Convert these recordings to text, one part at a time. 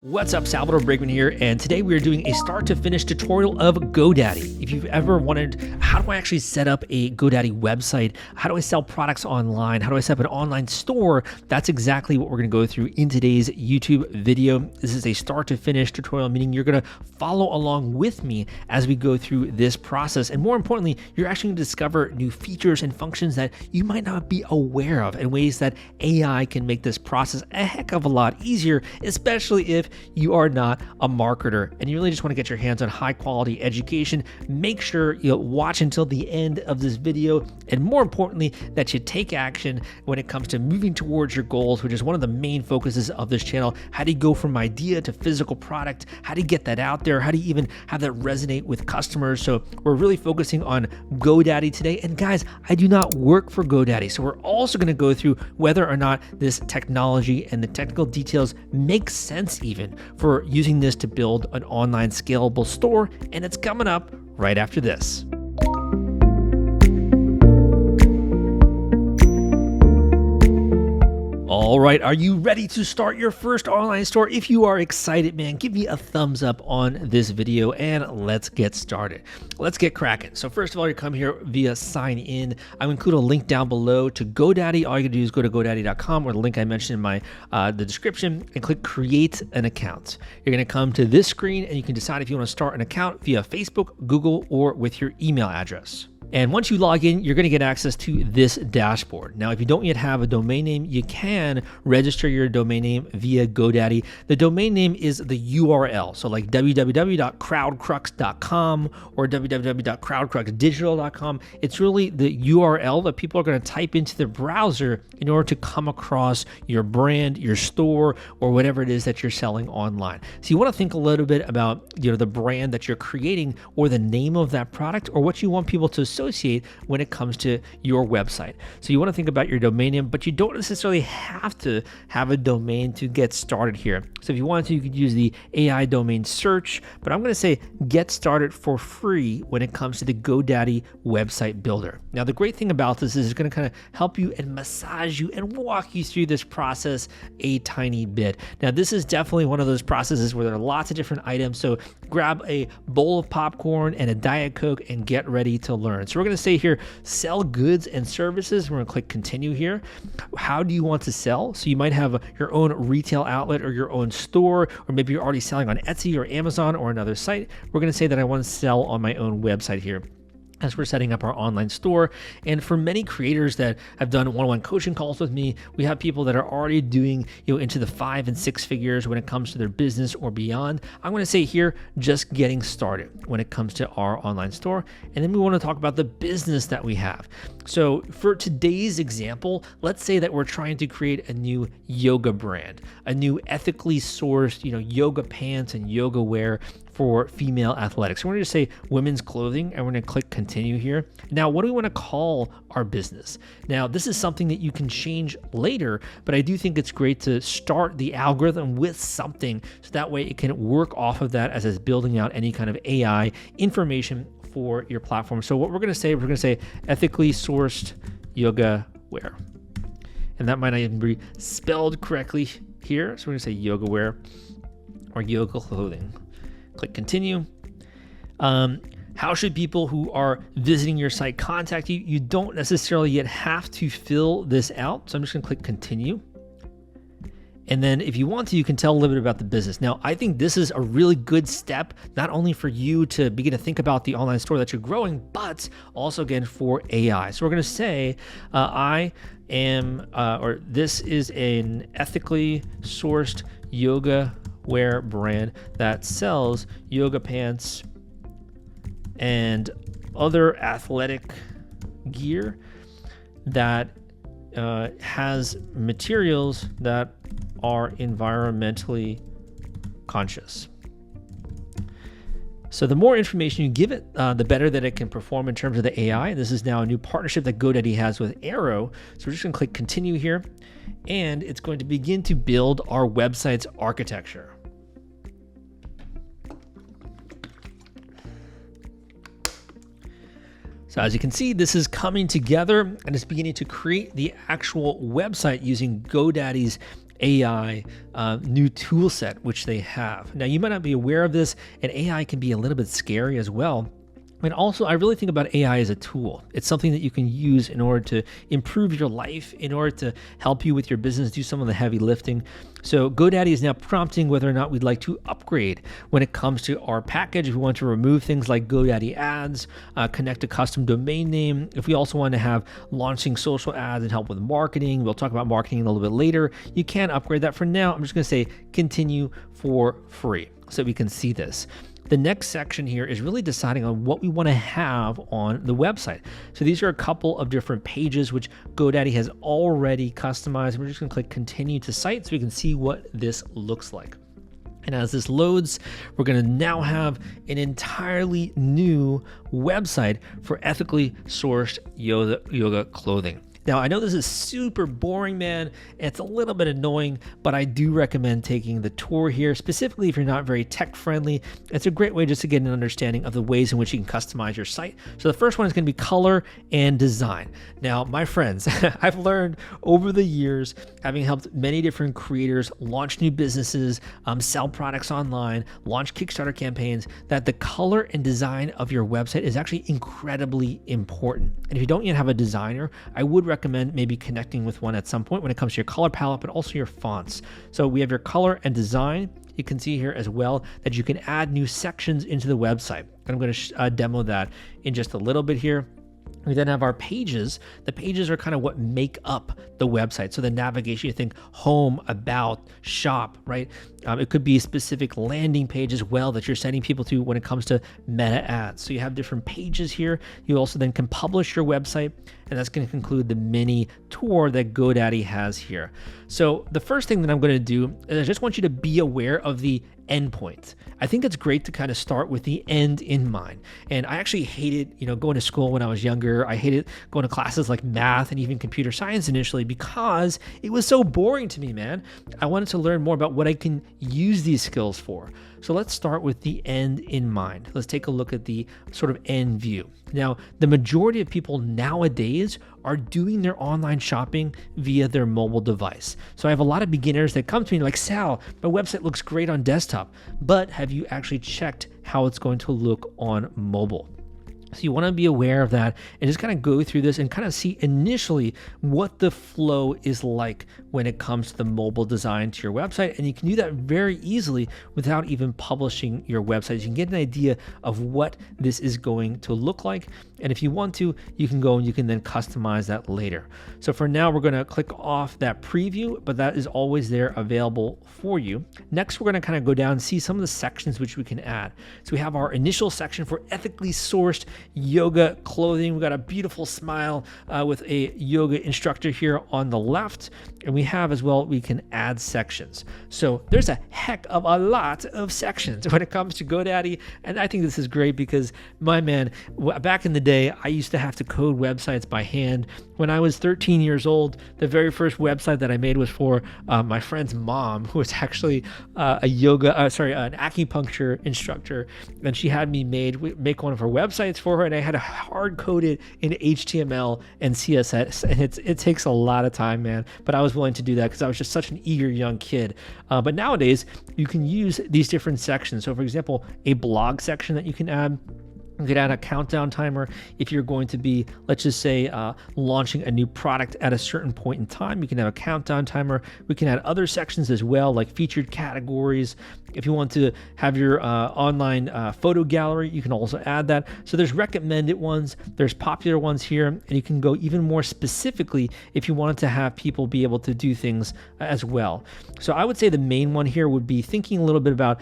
What's up, Salvador Briggman here, and today we are doing a start to finish tutorial of GoDaddy. If you've ever wondered, how do I actually set up a GoDaddy website? How do I sell products online? How do I set up an online store? That's exactly what we're gonna go through in today's YouTube video. This is a start to finish tutorial, meaning you're gonna follow along with me as we go through this process. And more importantly, you're actually gonna discover new features and functions that you might not be aware of and ways that AI can make this process a heck of a lot easier, especially if you are not a marketer and you really just want to get your hands on high quality education. Make sure you watch until the end of this video, and more importantly, that you take action when it comes to moving towards your goals, which is one of the main focuses of this channel. How do you go from idea to physical product? How do you get that out there? How do you even have that resonate with customers? So we're really focusing on GoDaddy today. And guys, I do not work for GoDaddy, so we're also going to go through whether or not this technology and the technical details make sense even for using this to build an online scalable store, and it's coming up right after this. All right, are you ready to start your first online store? If you are excited, man, give me a thumbs up on this video and let's get started. Let's get cracking. So first of all, you come here via sign in. I will include a link down below to GoDaddy. All you can do is go to godaddy.com, or the link I mentioned in my the description, and click create an account. You're gonna come to this screen and you can decide if you wanna start an account via Facebook, Google, or with your email address. And once you log in, you're going to get access to this dashboard. Now, if you don't yet have a domain name, you can register your domain name via GoDaddy. The domain name is the URL. So like www.crowdcrux.com or www.crowdcruxdigital.com. It's really the URL that people are going to type into their browser in order to come across your brand, your store, or whatever it is that you're selling online. So you want to think a little bit about, the brand that you're creating, or the name of that product, or what you want people to associate when it comes to your website. So you want to think about your domain name, but you don't necessarily have to have a domain to get started here. So if you wanted to, you could use the AI domain search, but I'm going to say get started for free when it comes to the GoDaddy website builder. Now, the great thing about this is it's going to kind of help you and massage you and walk you through this process a tiny bit. Now, this is definitely one of those processes where there are lots of different items. So grab a bowl of popcorn and a Diet Coke and get ready to learn. So we're going to say here, sell goods and services. We're going to click continue here. How do you want to sell? So you might have your own retail outlet or your own store, or maybe you're already selling on Etsy or Amazon or another site. We're going to say that I want to sell on my own website here as we're setting up our online store. And for many creators that have done one-on-one coaching calls with me, we have people that are already doing, into the 5 and 6 figures when it comes to their business or beyond. I'm going to say here, just getting started when it comes to our online store. And then we want to talk about the business that we have. So for today's example, let's say that we're trying to create a new yoga brand, a new ethically sourced, yoga pants and yoga wear for female athletics. So we're going to say women's clothing, and we're going to click continue here. Now, what do we want to call our business? Now, this is something that you can change later, but I do think it's great to start the algorithm with something, so that way it can work off of that as it's building out any kind of AI information for your platform. So what we're going to say ethically sourced yoga wear. And that might not even be spelled correctly here. So we're going to say yoga wear or yoga clothing. Click continue. How should people who are visiting your site contact you? You don't necessarily yet have to fill this out. So I'm just going to click continue. And then if you want to, you can tell a little bit about the business. Now, I think this is a really good step, not only for you to begin to think about the online store that you're growing, but also again for AI. So we're going to say, this is an ethically sourced yoga wear brand that sells yoga pants and other athletic gear that has materials that are environmentally conscious. So the more information you give it, the better that it can perform in terms of the AI. This is now a new partnership that GoDaddy has with Arrow. So we're just going to click continue here, and it's going to begin to build our website's architecture. So as you can see, this is coming together and it's beginning to create the actual website using GoDaddy's AI new tool set which they have. Now, you might not be aware of this, and AI can be a little bit scary as well. And also, I really think about AI as a tool. It's something that you can use in order to improve your life, in order to help you with your business, do some of the heavy lifting. So GoDaddy is now prompting whether or not we'd like to upgrade when it comes to our package. If we want to remove things like GoDaddy ads, connect a custom domain name. If we also want to have launching social ads and help with marketing, we'll talk about marketing a little bit later. You can upgrade that. For now, I'm just going to say continue for free so we can see this. The next section here is really deciding on what we want to have on the website. So these are a couple of different pages which GoDaddy has already customized. We're just going to click continue to site so we can see what this looks like. And as this loads, we're going to now have an entirely new website for ethically sourced yoga clothing. Now, I know this is super boring, man. It's a little bit annoying, but I do recommend taking the tour here, specifically if you're not very tech friendly. It's a great way just to get an understanding of the ways in which you can customize your site. So the first one is going to be color and design. Now, my friends, I've learned over the years, having helped many different creators launch new businesses, sell products online, launch Kickstarter campaigns, that the color and design of your website is actually incredibly important. And if you don't yet have a designer, I would recommend maybe connecting with one at some point when it comes to your color palette, but also your fonts. So we have your color and design. You can see here as well that you can add new sections into the website. And I'm going to demo that in just a little bit here. We then have our pages. The pages are kind of what make up the website. So the navigation, you think home, about, shop, right? It could be a specific landing page as well that you're sending people to when it comes to meta ads. So you have different pages here. You also then can publish your website, and that's going to conclude the mini tour that GoDaddy has here. So the first thing that I'm going to do is I just want you to be aware of the endpoint. I think it's great to kind of start with the end in mind. And I actually hated, going to school when I was younger. I hated going to classes like math and even computer science initially because it was so boring to me, man. I wanted to learn more about what I can use these skills for. So let's start with the end in mind. Let's take a look at the sort of end view. Now, the majority of people nowadays are doing their online shopping via their mobile device. So I have a lot of beginners that come to me like, Sal, my website looks great on desktop, but have you actually checked how it's going to look on mobile? So you want to be aware of that and just kind of go through this and kind of see initially what the flow is like when it comes to the mobile design to your website. And you can do that very easily without even publishing your website. You can get an idea of what this is going to look like. And if you want to, you can go and you can then customize that later. So for now, we're going to click off that preview, but that is always there available for you. Next, we're going to kind of go down and see some of the sections which we can add. So we have our initial section for ethically sourced yoga clothing. We got a beautiful smile with a yoga instructor here on the left. And we have as well, we can add sections. So there's a heck of a lot of sections when it comes to GoDaddy. And I think this is great because, my man, back in the day, I used to have to code websites by hand. When I was 13 years old, the very first website that I made was for my friend's mom, who was actually an acupuncture instructor. And she had me make one of her websites for her. And I had to hard code it in HTML and CSS. And it takes a lot of time, man. But I was willing to do that because I was just such an eager young kid. But nowadays, you can use these different sections. So for example, a blog section that you can add. You could add a countdown timer if you're going to be, let's just say, launching a new product at a certain point in time. You can have a countdown timer. We can add other sections as well, like featured categories. If you want to have your online photo gallery, you can also add that. So there's recommended ones, there's popular ones here, and you can go even more specifically if you wanted to have people be able to do things as well. So I would say the main one here would be thinking a little bit about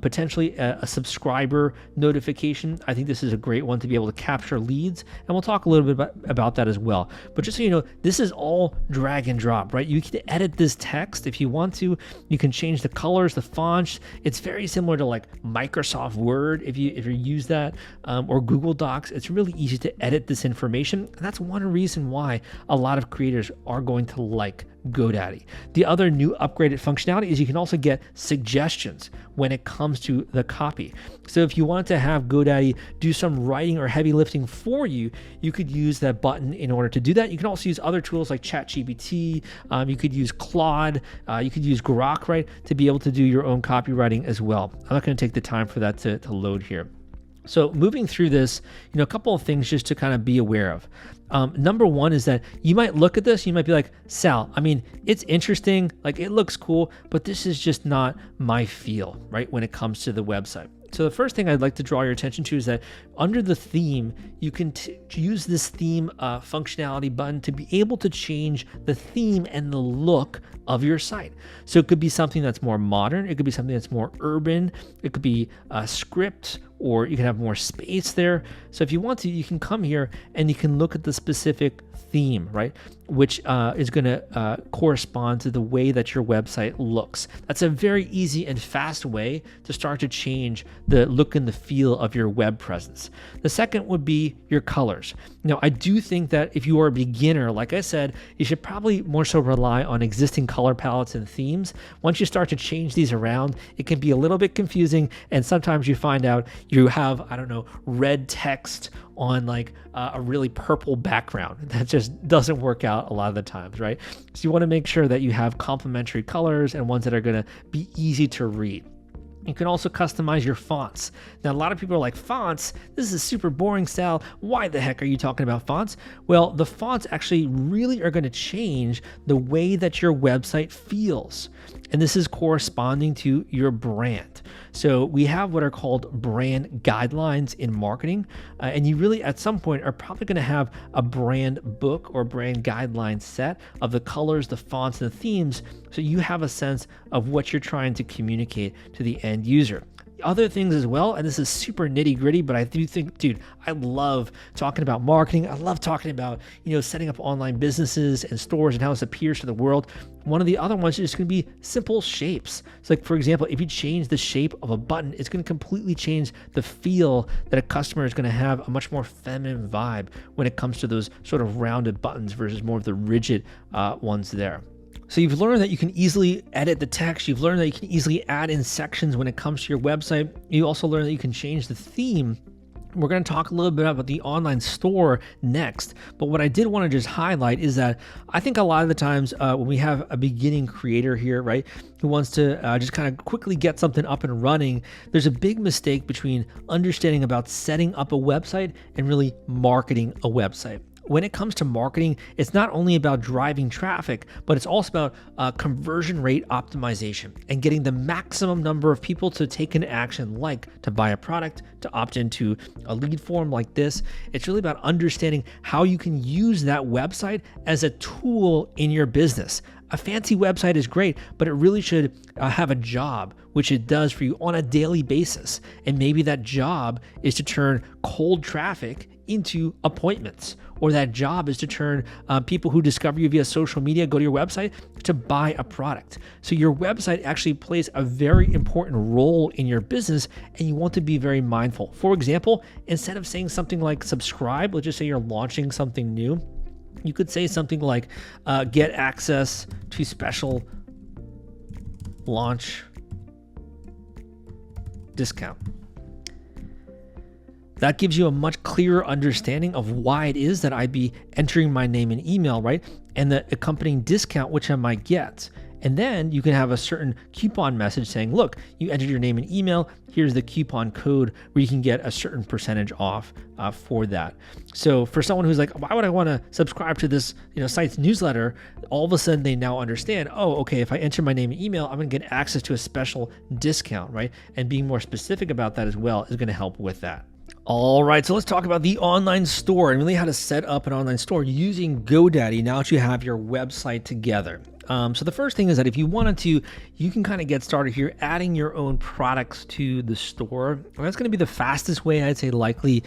potentially a subscriber notification. I think this is a great one to be able to capture leads, and we'll talk a little bit about that as well. But just so you know, this is all drag and drop, right? You can edit this text if you want to. You can change the colors, the fonts. It's very similar to like Microsoft Word if you use that, or Google Docs. It's really easy to edit this information, and that's one reason why a lot of creators are going to like GoDaddy. The other new upgraded functionality is you can also get suggestions when it comes to the copy. So if you want to have GoDaddy do some writing or heavy lifting for you, you could use that button in order to do that. You can also use other tools like ChatGPT. You could use Claude. You could use Grok, right, to be able to do your own copywriting as well. I'm not going to take the time for that to load here. So moving through this, a couple of things just to kind of be aware of. Number one is that you might look at this, you might be like, Sal, I mean, it's interesting, like it looks cool, but this is just not my feel, right, when it comes to the website. So the first thing I'd like to draw your attention to is that under the theme, you can use this theme functionality button to be able to change the theme and the look of your site. So it could be something that's more modern, it could be something that's more urban, it could be a script, or you can have more space there. So if you want to, you can come here and you can look at the specific theme, right? Which is going to correspond to the way that your website looks. That's a very easy and fast way to start to change the look and the feel of your web presence. The second would be your colors. Now, I do think that if you are a beginner, like I said, you should probably more so rely on existing color palettes and themes. Once you start to change these around, it can be a little bit confusing, and sometimes you find out you have, I don't know, red text on like a really purple background. That just doesn't work out a lot of the times, right? So you want to make sure that you have complementary colors and ones that are going to be easy to read. You can also customize your fonts. Now, a lot of people are like, fonts, this is super boring, Sal. Why the heck are you talking about fonts? Well, the fonts actually really are going to change the way that your website feels. And this is corresponding to your brand. So we have what are called brand guidelines in marketing. And you really, at some point, are probably going to have a brand book or brand guideline set of the colors, the fonts, and the themes. So you have a sense of what you're trying to communicate to the end user. Other things as well, and this is super nitty gritty, but I do think, dude, I love talking about marketing. I love talking about, setting up online businesses and stores and how this appears to the world. One of the other ones is going to be simple shapes. So like, for example, if you change the shape of a button, it's going to completely change the feel that a customer is going to have, a much more feminine vibe when it comes to those sort of rounded buttons versus more of the rigid ones there. So you've learned that you can easily edit the text. You've learned that you can easily add in sections when it comes to your website. You also learned that you can change the theme. We're going to talk a little bit about the online store next, but what I did want to just highlight is that I think a lot of the times when we have a beginning creator here, right, who wants to just kind of quickly get something up and running, there's a big mistake between understanding about setting up a website and really marketing a website. When it comes to marketing, it's not only about driving traffic, but it's also about conversion rate optimization and getting the maximum number of people to take an action, like to buy a product, to opt into a lead form like this. It's really about understanding how you can use that website as a tool in your business. A fancy website is great, but it really should have a job, which it does for you on a daily basis. And maybe that job is to turn cold traffic into appointments, or that job is to turn people who discover you via social media, go to your website to buy a product. So your website actually plays a very important role in your business, and you want to be very mindful. For example, instead of saying something like subscribe, let's just say you're launching something new, you could say something like get access to special launch discount. That gives you a much clearer understanding of why it is that I'd be entering my name and email, right? And the accompanying discount, which I might get. And then you can have a certain coupon message saying, look, you entered your name and email, here's the coupon code where you can get a certain percentage off for that. So for someone who's like, why would I want to subscribe to this site's newsletter? All of a sudden they now understand, oh, okay, if I enter my name and email, I'm going to get access to a special discount, right? And being more specific about that as well is going to help with that. All right, so let's talk about the online store and really how to set up an online store using GoDaddy now that you have your website together. So the first thing is that if you wanted to, you can kind of get started here adding your own products to the store. And that's going to be the fastest way, I'd say, likely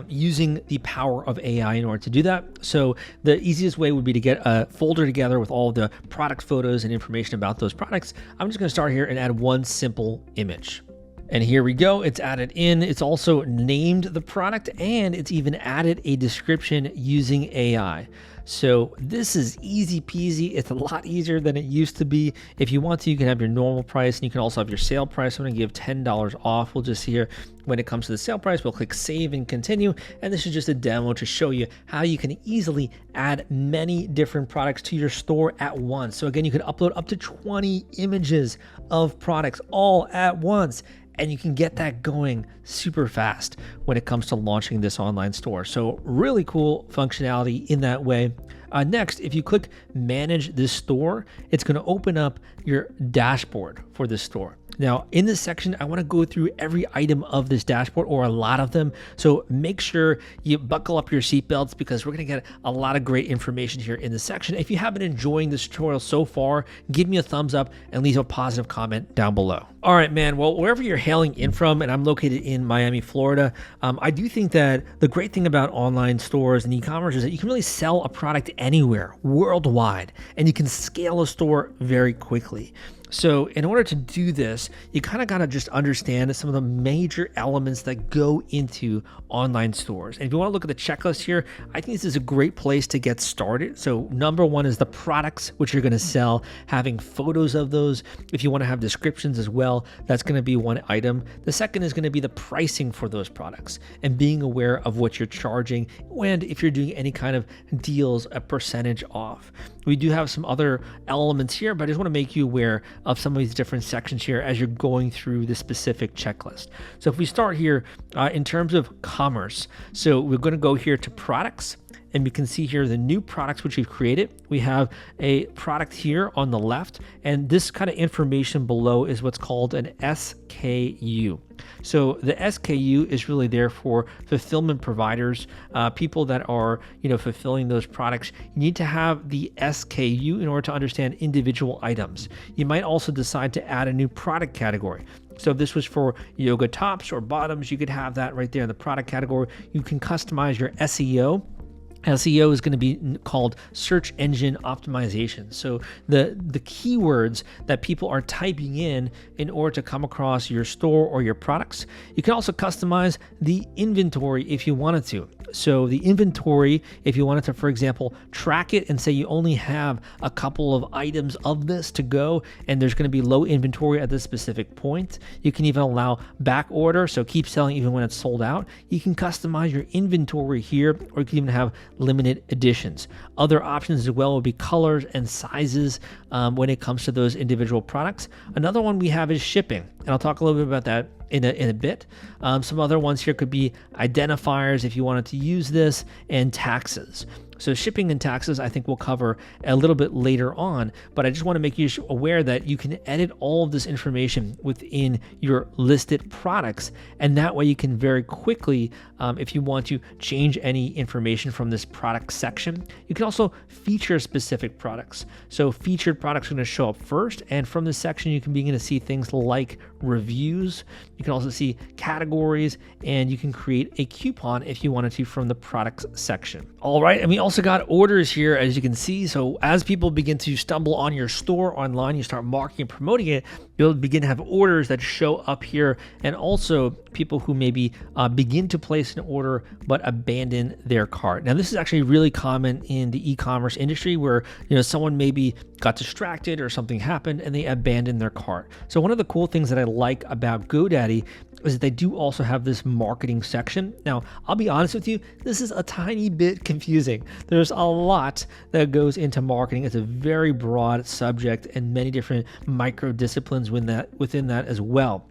using the power of AI in order to do that. So the easiest way would be to get a folder together with all the product photos and information about those products. I'm just going to start here and add one simple image. And here we go, it's added in. It's also named the product, and it's even added a description using AI. So this is easy peasy. It's a lot easier than it used to be. If you want to, you can have your normal price and you can also have your sale price. I'm going to give $10 off. We'll just see here when it comes to the sale price, we'll click save and continue. And this is just a demo to show you how you can easily add many different products to your store at once. So again, you can upload up to 20 images of products all at once, and you can get that going super fast when it comes to launching this online store. So really cool functionality in that way. Next, if you click manage this store, it's going to open up your dashboard for this store. Now, in this section, I want to go through every item of this dashboard, or a lot of them. So make sure you buckle up your seatbelts, because we're going to get a lot of great information here in this section. If you have been enjoying this tutorial so far, give me a thumbs up and leave a positive comment down below. All right, man. Well, wherever you're hailing in from, and I'm located in Miami, Florida, I do think that the great thing about online stores and e-commerce is that you can really sell a product anywhere, worldwide, and you can scale a store very quickly. So in order to do this, you kind of got to just understand some of the major elements that go into online stores. And if you want to look at the checklist here, I think this is a great place to get started. So number one is the products which you're going to sell, having photos of those. If you want to have descriptions as well, that's going to be one item. The second is going to be the pricing for those products and being aware of what you're charging. And if you're doing any kind of deals, a percentage off. We do have some other elements here, but I just want to make you aware of some of these different sections here as you're going through the specific checklist. So if we start here in terms of commerce, so we're going to go here to products, and we can see here the new products which we've created. We have a product here on the left, and this kind of information below is what's called an SKU. So the SKU is really there for fulfillment providers, people that are fulfilling those products. You need to have the SKU in order to understand individual items. You might also decide to add a new product category. So if this was for yoga tops or bottoms, you could have that right there in the product category. You can customize your SEO. SEO is going to be called search engine optimization. So the keywords that people are typing in order to come across your store or your products. You can also customize the inventory if you wanted to. So the inventory, if you wanted to, for example, track it and say you only have a couple of items of this to go, and there's going to be low inventory at this specific point. You can even allow back order, so keep selling even when it's sold out. You can customize your inventory here, or you can even have limited editions. Other options as well would be colors and sizes when it comes to those individual products. Another one we have is shipping, and I'll talk a little bit about that in a bit. Some other ones here could be identifiers if you wanted to use this, and taxes. So shipping and taxes, I think we'll cover a little bit later on, but I just want to make you aware that you can edit all of this information within your listed products, and that way you can very quickly, if you want to change any information from this product section, you can also feature specific products. So featured products are going to show up first, and from this section you can begin to see things like reviews. You can also see categories, and you can create a coupon if you wanted to from the products section. All right, and we also got orders here, as you can see. So as people begin to stumble on your store online, you start marketing and promoting it, you'll begin to have orders that show up here, and also people who maybe begin to place an order but abandon their cart. Now, this is actually really common in the e-commerce industry, where someone maybe got distracted or something happened and they abandoned their cart. So one of the cool things that I like about GoDaddy is that they do also have this marketing section. Now, I'll be honest with you, this is a tiny bit confusing. There's a lot that goes into marketing. It's a very broad subject and many different micro disciplines within that as well.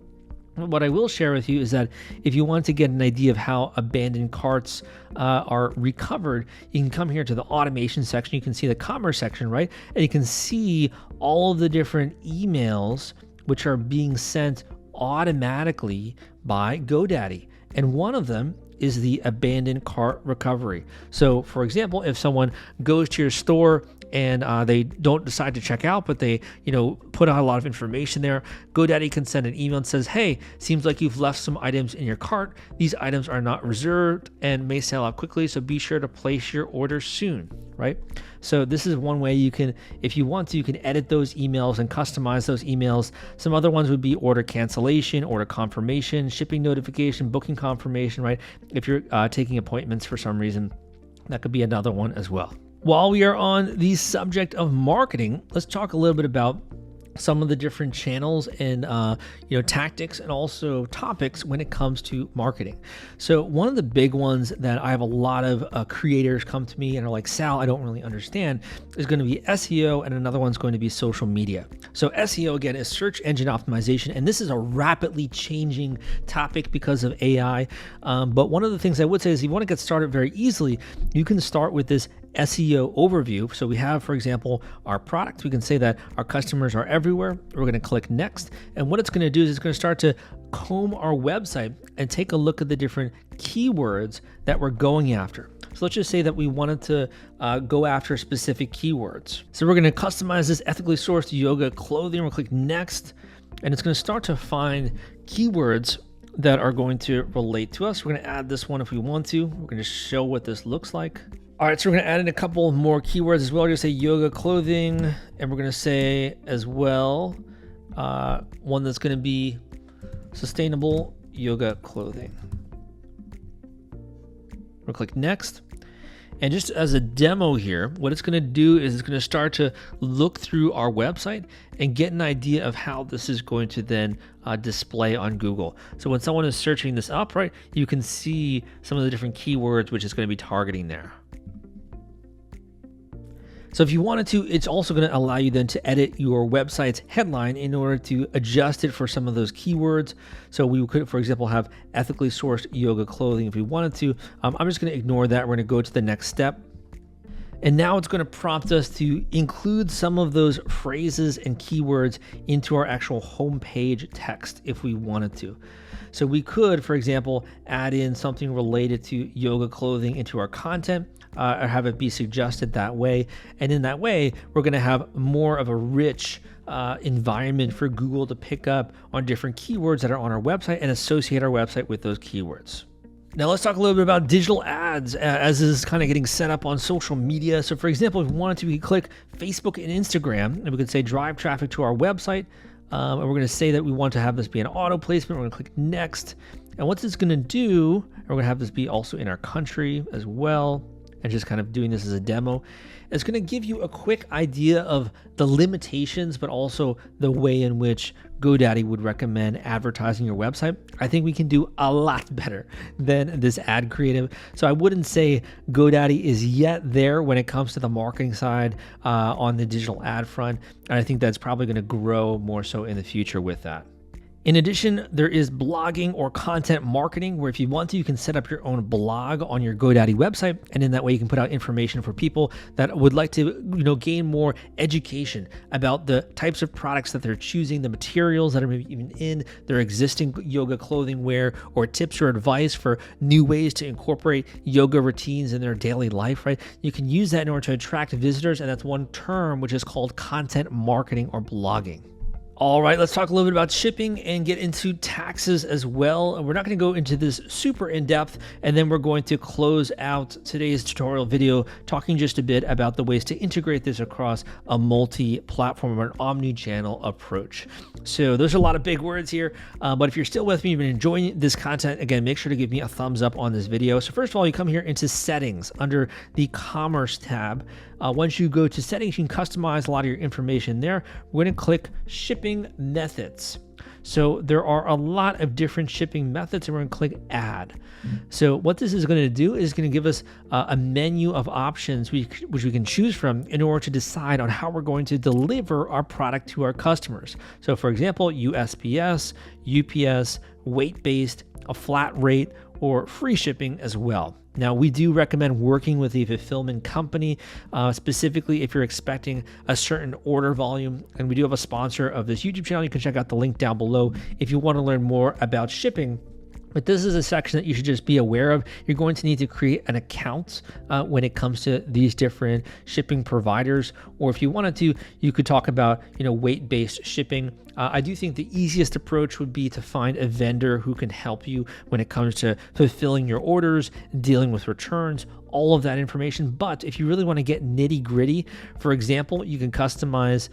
What I will share with you is that if you want to get an idea of how abandoned carts are recovered, you can come here to the automation section. You can see the commerce section, right? And you can see all of the different emails which are being sent automatically by GoDaddy. And one of them is the abandoned cart recovery. So for example, if someone goes to your store and they don't decide to check out, but they put out a lot of information there, GoDaddy can send an email and says, hey, seems like you've left some items in your cart. These items are not reserved and may sell out quickly, so be sure to place your order soon, right? So this is one way you can, if you want to, you can edit those emails and customize those emails. Some other ones would be order cancellation, order confirmation, shipping notification, booking confirmation, right? If you're taking appointments for some reason, that could be another one as well. While we are on the subject of marketing, let's talk a little bit about some of the different channels and tactics and also topics when it comes to marketing. So one of the big ones that I have a lot of creators come to me and are like, Sal, I don't really understand, is going to be SEO, and another one's going to be social media. So SEO, again, is search engine optimization, and this is a rapidly changing topic because of AI. But one of the things I would say is if you want to get started very easily, you can start with this SEO overview. So we have, for example, our product. We can say that our customers are everywhere. We're going to click next. And what it's going to do is it's going to start to comb our website and take a look at the different keywords that we're going after. So let's just say that we wanted to go after specific keywords. So we're going to customize this ethically sourced yoga clothing. We'll click next, and it's going to start to find keywords that are going to relate to us. We're going to add this one if we want to. We're going to show what this looks like. All right, so we're going to add in a couple more keywords as well. We're going to say yoga clothing, and we're going to say as well one that's going to be sustainable yoga clothing. We'll click next. And just as a demo here, what it's going to do is it's going to start to look through our website and get an idea of how this is going to then display on Google. So when someone is searching this up, right, you can see some of the different keywords which it's going to be targeting there. So if you wanted to, it's also going to allow you then to edit your website's headline in order to adjust it for some of those keywords. So we could, for example, have ethically sourced yoga clothing if we wanted to. I'm just going to ignore that. We're going to go to the next step. And now it's going to prompt us to include some of those phrases and keywords into our actual homepage text if we wanted to. So we could, for example, add in something related to yoga clothing into our content, or have it be suggested that way. And in that way, we're going to have more of a rich environment for Google to pick up on different keywords that are on our website and associate our website with those keywords. Now let's talk a little bit about digital ads as this is kind of getting set up on social media. So for example, if we wanted to, we could click Facebook and Instagram, and we could say drive traffic to our website. And we're going to say that we want to have this be an auto placement. We're going to click next. And what this is going to do, we're going to have this be also in our country as well. And just kind of doing this as a demo. It's going to give you a quick idea of the limitations, but also the way in which GoDaddy would recommend advertising your website. I think we can do a lot better than this ad creative. So I wouldn't say GoDaddy is yet there when it comes to the marketing side on the digital ad front. And I think that's probably going to grow more so in the future with that. In addition, there is blogging or content marketing, where if you want to, you can set up your own blog on your GoDaddy website. And in that way, you can put out information for people that would like to, gain more education about the types of products that they're choosing, the materials that are maybe even in their existing yoga clothing wear, or tips or advice for new ways to incorporate yoga routines in their daily life, right? You can use that in order to attract visitors. And that's one term which is called content marketing or blogging. All right, let's talk a little bit about shipping and get into taxes as well. We're not going to go into this super in depth, and then we're going to close out today's tutorial video talking just a bit about the ways to integrate this across a multi-platform or an omni-channel approach. So there's a lot of big words here, but if you're still with me, you've been enjoying this content, again, make sure to give me a thumbs up on this video. So first of all, you come here into settings under the commerce tab. Once you go to settings, you can customize a lot of your information there. We're going to click shipping methods. So there are a lot of different shipping methods, and we're going to click add. So what this is going to do is going to give us a menu of options which we can choose from in order to decide on how we're going to deliver our product to our customers. So for example, USPS, UPS, weight-based, a flat rate, or free shipping as well. Now, we do recommend working with a fulfillment company, specifically if you're expecting a certain order volume. And we do have a sponsor of this YouTube channel. You can check out the link down below if you want to learn more about shipping. But this is a section that you should just be aware of. You're going to need to create an account when it comes to these different shipping providers. Or if you wanted to, you could talk about weight-based shipping. I do think the easiest approach would be to find a vendor who can help you when it comes to fulfilling your orders, dealing with returns, all of that information. But if you really want to get nitty gritty, for example, you can customize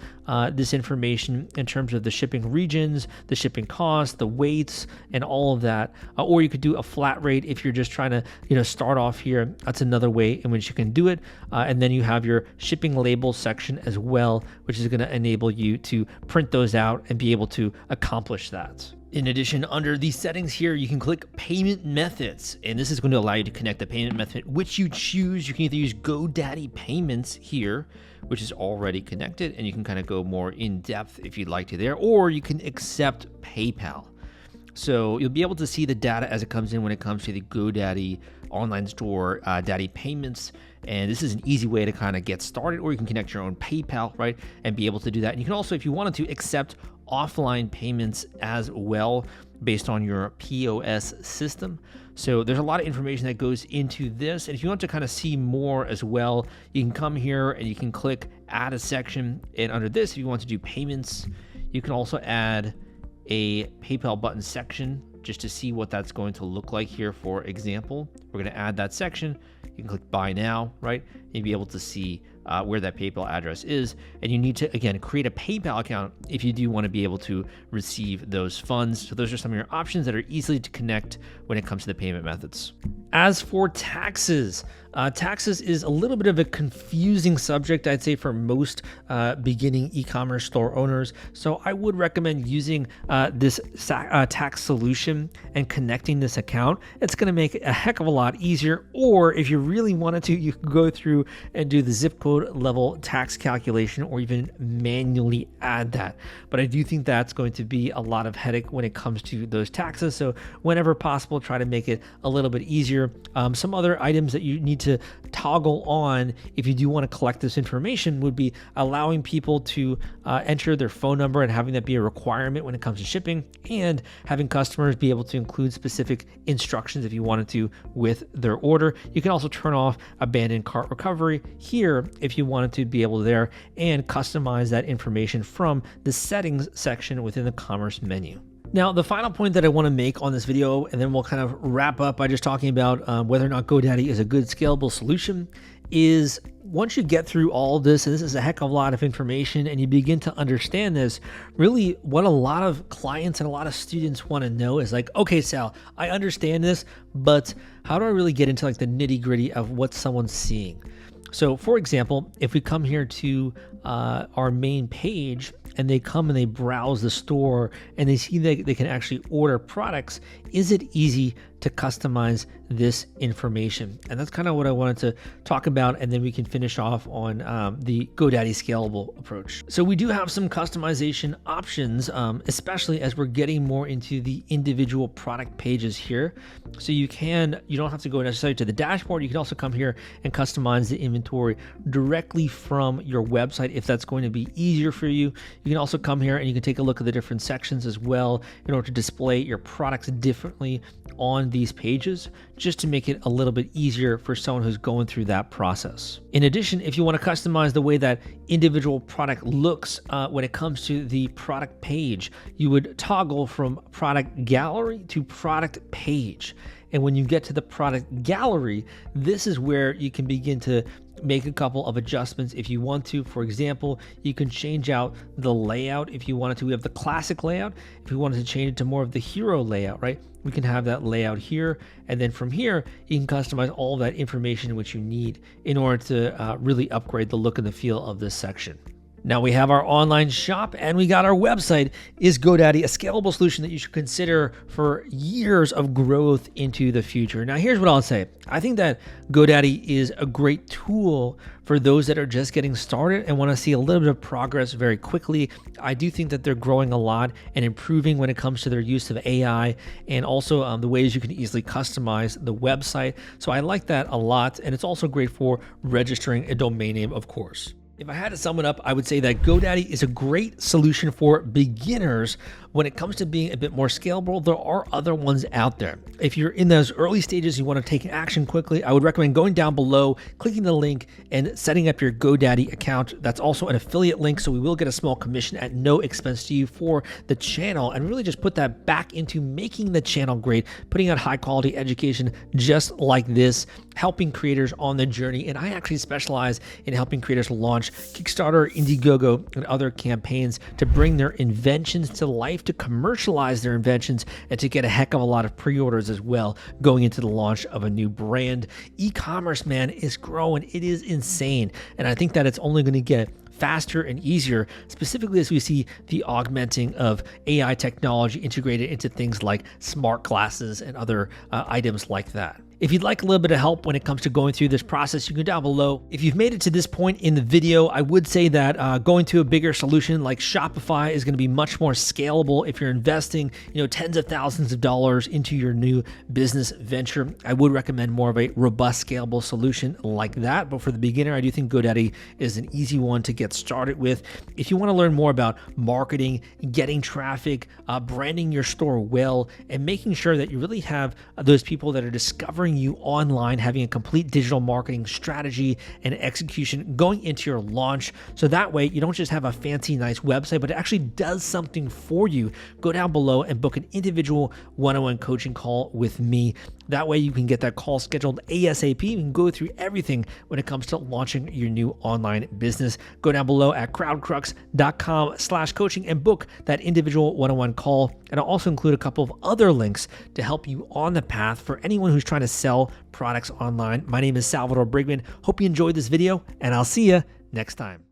this information in terms of the shipping regions, the shipping costs, the weights, and all of that. Or you could do a flat rate if you're just trying to start off here. That's another way in which you can do it. And then you have your shipping labels section as well, which is going to enable you to print those out and be able to accomplish that. In addition, under the settings here, you can click payment methods, and this is going to allow you to connect the payment method which you choose. You can either use GoDaddy Payments here, which is already connected, and you can kind of go more in depth if you'd like to there, or you can accept PayPal. So you'll be able to see the data as it comes in when it comes to the GoDaddy online store, Daddy Payments. And this is an easy way to kind of get started, or you can connect your own PayPal, right? And be able to do that. And you can also, if you wanted to, accept offline payments as well based on your POS system. So there's a lot of information that goes into this. And if you want to kind of see more as well, you can come here and you can click add a section. And under this, if you want to do payments, you can also add a PayPal button section just to see what that's going to look like here. For example, we're going to add that section. You can click buy now, right? You'll be able to see where that PayPal address is. And you need to, again, create a PayPal account if you do want to be able to receive those funds. So those are some of your options that are easily to connect when it comes to the payment methods. As for taxes, taxes is a little bit of a confusing subject, I'd say, for most beginning e-commerce store owners. So I would recommend using this tax solution and connecting this account. It's going to make it a heck of a lot easier. Or if you really wanted to, you could go through and do the zip code level tax calculation, or even manually add that. But I do think that's going to be a lot of headache when it comes to those taxes. So whenever possible, try to make it a little bit easier. Some other items that you need to toggle on if you do want to collect this information would be allowing people to enter their phone number and having that be a requirement when it comes to shipping, and having customers be able to include specific instructions if you wanted to with their order. You can also turn off abandoned cart recovery here if you wanted to be able to there, and customize that information from the settings section within the commerce menu. Now, the final point that I want to make on this video, and then we'll kind of wrap up by just talking about whether or not GoDaddy is a good scalable solution, is once you get through all of this, and this is a heck of a lot of information, and you begin to understand this, really what a lot of clients and a lot of students want to know is like, okay, Sal, I understand this, but how do I really get into like the nitty gritty of what someone's seeing? So for example, if we come here to our main page, and they come and they browse the store and they see that they can actually order products, is it easy to customize this information? And that's kind of what I wanted to talk about, and then we can finish off on the GoDaddy scalable approach. So we do have some customization options, especially as we're getting more into the individual product pages here. So you don't have to go necessarily to the dashboard. You can also come here and customize the inventory directly from your website if that's going to be easier for you. You can also come here and you can take a look at the different sections as well in order to display your products differently on these pages, just to make it a little bit easier for someone who's going through that process. In addition, if you want to customize the way that individual product looks when it comes to the product page, you would toggle from product gallery to product page. And when you get to the product gallery, this is where you can begin to make a couple of adjustments if you want to. For example, you can change out the layout if you wanted to. We have the classic layout. If you wanted to change it to more of the hero layout, right? We can have that layout here. And then from here, you can customize all of that information which you need in order to really upgrade the look and the feel of this section. Now we have our online shop and we got our website. Is GoDaddy a scalable solution that you should consider for years of growth into the future? Now here's what I'll say. I think that GoDaddy is a great tool for those that are just getting started and want to see a little bit of progress very quickly. I do think that they're growing a lot and improving when it comes to their use of AI, and also the ways you can easily customize the website. So I like that a lot. And it's also great for registering a domain name, of course. If I had to sum it up, I would say that GoDaddy is a great solution for beginners, when it comes to being a bit more scalable, there are other ones out there. If you're in those early stages, you want to take action quickly, I would recommend going down below, clicking the link, and setting up your Godaddy account. That's also an affiliate link, so we will get a small commission at no expense to you for the channel, and really just put that back into making the channel great, putting out high quality education just like this, helping creators on the journey. And I actually specialize in helping creators launch Kickstarter, Indiegogo, and other campaigns to bring their inventions to life, to commercialize their inventions, and to get a heck of a lot of pre-orders as well going into the launch of a new brand. E-commerce, man, is growing. It is insane. And I think that it's only going to get faster and easier, specifically as we see the augmenting of AI technology integrated into things like smart glasses and other items like that. If you'd like a little bit of help when it comes to going through this process, you can go down below. If you've made it to this point in the video, I would say that going to a bigger solution like Shopify is going to be much more scalable if you're investing, tens of thousands of dollars into your new business venture. I would recommend more of a robust, scalable solution like that. But for the beginner, I do think GoDaddy is an easy one to get started with. If you want to learn more about marketing, getting traffic, branding your store well, and making sure that you really have those people that are discovering you online, having a complete digital marketing strategy and execution going into your launch, so that way you don't just have a fancy, nice website, but it actually does something for you, go down below and book an individual one-on-one coaching call with me. That way you can get that call scheduled ASAP. You can go through everything when it comes to launching your new online business. Go down below at crowdcrux.com/coaching and book that individual one-on-one call. And I'll also include a couple of other links to help you on the path for anyone who's trying to sell products online. My name is Salvador Briggman. Hope you enjoyed this video, and I'll see you next time.